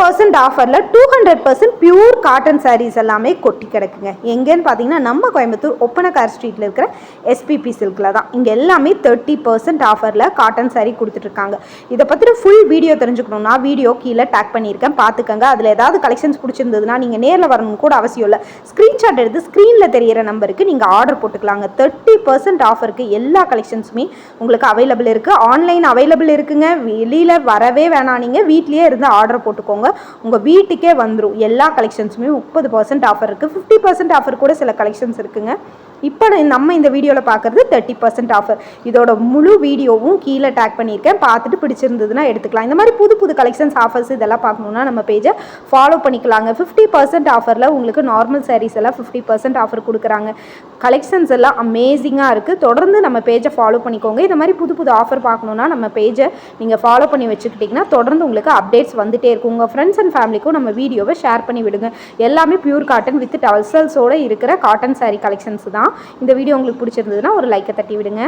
50% ஆஃபரில் 200% pure cotton saris எல்லாமே கொட்டி கிடக்குங்க. எங்கேன்னு பார்த்தீங்கன்னா நம்ம கோயம்புத்தூர் ஒப்பனக்கார் ஸ்ட்ரீட்டில் இருக்கிற எஸ்பிபி சில்கில் தான். இங்கே எல்லாமே 30% ஆஃபரில் காட்டன் சாரீ கொடுத்துட்ருக்காங்க. இதை பற்றின ஃபுல் வீடியோ தெரிஞ்சுக்கணுன்னா வீடியோ கீழே டேக் பண்ணியிருக்கேன், பார்த்துக்கங்க. அதில் ஏதாவது கலெக்ஷன்ஸ் பிடிச்சிருந்ததுன்னா நீங்கள் நேரில் வரணும்னு கூட அவசியம் இல்லை, ஸ்க்ரீன்ஷாட் எடுத்து ஸ்க்ரீனில் தெரியிற நம்பருக்கு நீங்கள் ஆர்டர் போட்டுக்கலாங்க. 30% ஆஃபருக்கு எல்லா கலெக்ஷன்ஸுமே உங்களுக்கு அவைலபிள் இருக்குது. ஆன்லைன் அவைலபிள் இருக்குங்க. வெளியில் வரவே வேணாம், நீங்கள் வீட்லேயே இருந்து ஆர்டர் போட்டுக்கோங்க, உங்கள் வீட்டுக்கே வந்துடும். எல்லா கலெக்ஷன்ஸுமே 30% ஆஃபர் இருக்குது, 50% ஆஃபர் கூட சில கலெக்ஷன்ஸ் இருக்குங்க. இப்போ நம்ம இந்த வீடியோவில் பார்க்குறது 30% ஆஃபர். இதோட முழு வீடியோவும் கீழே டேக் பண்ணியிருக்கேன், பார்த்துட்டு பிடிச்சிருந்ததுன்னா எடுத்துக்கலாம். இந்த மாதிரி புது புது கலெக்ஷன்ஸ் ஆஃபர்ஸ் இதெல்லாம் பார்க்கணுன்னா நம்ம பேஜை ஃபாலோ பண்ணிக்கலாங்க. 50% ஆஃபரில் உங்களுக்கு நார்மல் சாரீஸ் எல்லாம் 50% ஆஃபர் கொடுக்குறாங்க. கலெக்ஷன்ஸ் எல்லாம் அமேசிங்காக இருக்குது. தொடர்ந்து நம்ம பேஜை ஃபாலோ பண்ணிக்கோங்க. இந்த மாதிரி புது புது ஆஃபர் பார்க்கணுன்னா நம்ம பேஜை நீங்கள் ஃபாலோ பண்ணி வச்சுக்கிட்டிங்கன்னா தொடர்ந்து உங்களுக்கு அப்டேட்ஸ் வந்துகிட்டே இருக்கும். உங்கள் ஃப்ரெண்ட்ஸ் அண்ட் ஃபேமிலிக்கும் நம்ம வீடியோவை ஷேர் பண்ணி விடுங்க. எல்லாமே பியூர் காட்டன் வித் டவல்ஸோடு இருக்கிற காட்டன் சாரீ கலெக்ஷன்ஸ் தான். இந்த வீடியோ உங்களுக்கு பிடிச்சிருந்ததுன்னா ஒரு லைக்கை தட்டி விடுங்க.